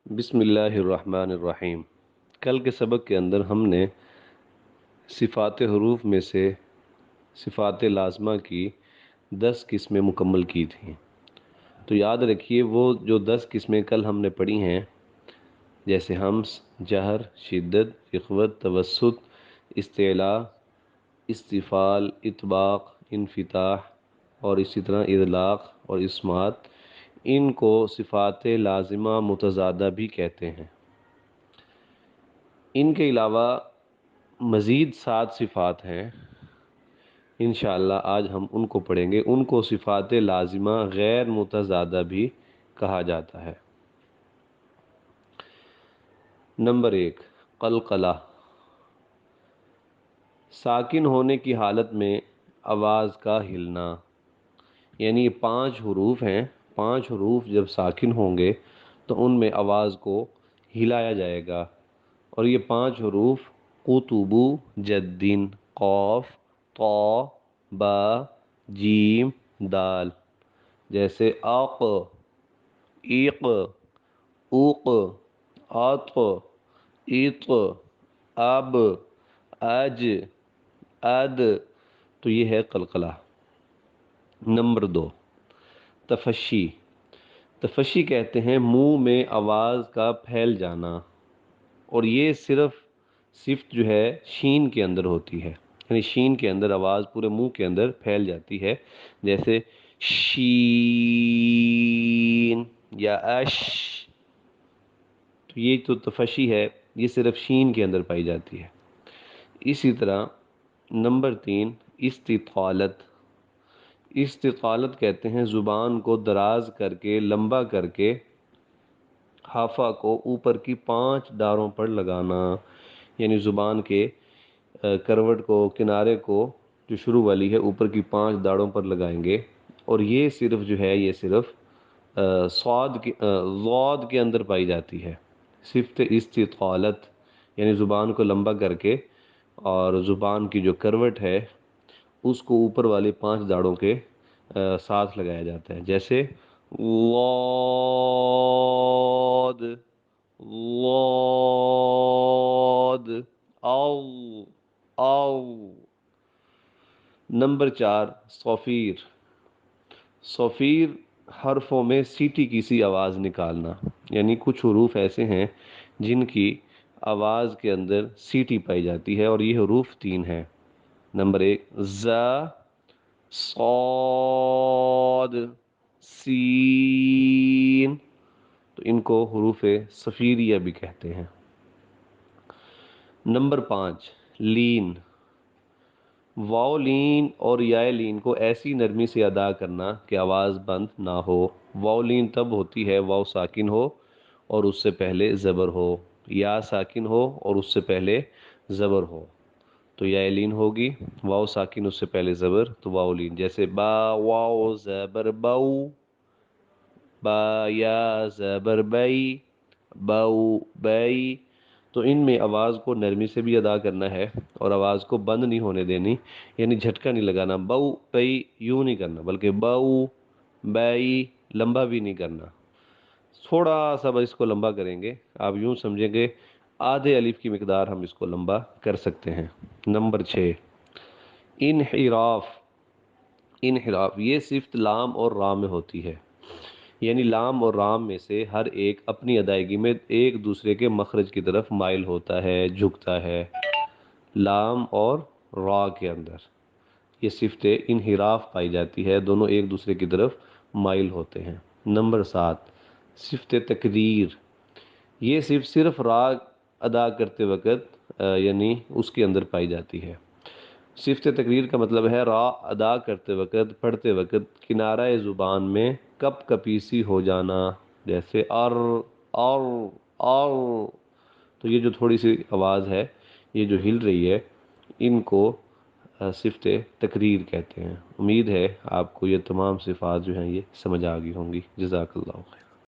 بسم اللہ الرحمن الرحیم۔ کل کے سبق کے اندر ہم نے صفات حروف میں سے صفات لازمہ کی 10 قسمیں مکمل کی تھیں۔ تو یاد رکھیے وہ جو 10 قسمیں کل ہم نے پڑھی ہیں، جیسے ہمس، جہر، شدت، اخوت، توسط، استعلاء، استفال، اطباق، انفتاح اور اسی طرح اطلاق اور اسمات، ان کو صفات لازمہ متضادہ بھی کہتے ہیں۔ ان کے علاوہ مزید 7 صفات ہیں، انشاءاللہ آج ہم ان کو پڑھیں گے۔ ان کو صفات لازمہ غیر متضادہ بھی کہا جاتا ہے۔ نمبر 1، قلقلہ، ساکن ہونے کی حالت میں آواز کا ہلنا، یعنی یہ 5 حروف ہیں، 5 حروف جب ساکن ہوں گے تو ان میں آواز کو ہلایا جائے گا، اور یہ 5 حروف قطب، جدن، قاف، طا، با، جیم، دال، جیسے آق، ایق، اوق، آط، ایط، اب، اج، اد، تو یہ ہے قلقلہ۔ نمبر 2، تفشی، تفشی کہتے ہیں منہ میں آواز کا پھیل جانا، اور یہ صرف جو ہے شین کے اندر ہوتی ہے، یعنی شین کے اندر آواز پورے منہ کے اندر پھیل جاتی ہے، جیسے شین یا اش، تو یہ تو تفشی ہے، یہ صرف شین کے اندر پائی جاتی ہے۔ اسی طرح نمبر 3، استطالت، استطالت کہتے ہیں زبان کو دراز کر کے، لمبا کر کے حافہ کو اوپر کی 5 ڈاروں پر لگانا، یعنی زبان کے کروٹ کو، کنارے کو، جو شروع والی ہے اوپر کی 5 داڑوں پر لگائیں گے، اور یہ صرف جو ہے یہ صرف ضاد کے اندر پائی جاتی ہے، صفت استطالت، یعنی زبان کو لمبا کر کے اور زبان کی جو کروٹ ہے اس کو اوپر والی 5 داڑوں کے ساتھ لگایا جاتا ہے، جیسے ضاد، ضاد، او، او۔ نمبر 4، صفیر، صفیر حرفوں میں سیٹی کی سی آواز نکالنا، یعنی کچھ حروف ایسے ہیں جن کی آواز کے اندر سیٹی پائی جاتی ہے، اور یہ حروف 3 ہیں۔ نمبر 1، ز، صاد، سین، تو ان کو حروف صفیریہ بھی کہتے ہیں۔ نمبر 5، لین، واو لین اور یا لین کو ایسی نرمی سے ادا کرنا کہ آواز بند نہ ہو۔ واو لین تب ہوتی ہے واو ساکن ہو اور اس سے پہلے زبر ہو، یا ساکن ہو اور اس سے پہلے زبر ہو، تو یا لین ہوگی، واو ساکن اس سے پہلے زبر، تو واو لین، جیسے با واو زبر بو، با یا زبر بئی، بو بئی، تو ان میں آواز کو نرمی سے بھی ادا کرنا ہے اور آواز کو بند نہیں ہونے دینی، یعنی جھٹکا نہیں لگانا، بو بئی یوں نہیں کرنا، بلکہ بو بئی لمبا بھی نہیں کرنا، تھوڑا سا بس اس کو لمبا کریں گے، آپ یوں سمجھیں گے آدھے الف کی مقدار ہم اس کو لمبا کر سکتے ہیں۔ نمبر 6، انحراف، انحراف یہ صرف لام اور را میں ہوتی ہے، یعنی لام اور رام میں سے ہر ایک اپنی ادائیگی میں ایک دوسرے کے مخرج کی طرف مائل ہوتا ہے، جھکتا ہے، لام اور را کے اندر یہ صفت انحراف پائی جاتی ہے، دونوں ایک دوسرے کی طرف مائل ہوتے ہیں۔ نمبر 7، صفت تقریر، یہ صرف را ادا کرتے وقت یعنی اس کے اندر پائی جاتی ہے۔ صفت تقریر کا مطلب ہے را ادا کرتے وقت، پڑھتے وقت کنارہ زبان میں کپ کپی سی ہو جانا، جیسے ار، اور، اور، تو یہ جو تھوڑی سی آواز ہے یہ جو ہل رہی ہے ان کو صفت تقریر کہتے ہیں۔ امید ہے آپ کو یہ تمام صفات جو ہیں یہ سمجھ آ گئی ہوں گی۔ جزاک اللہ خیر۔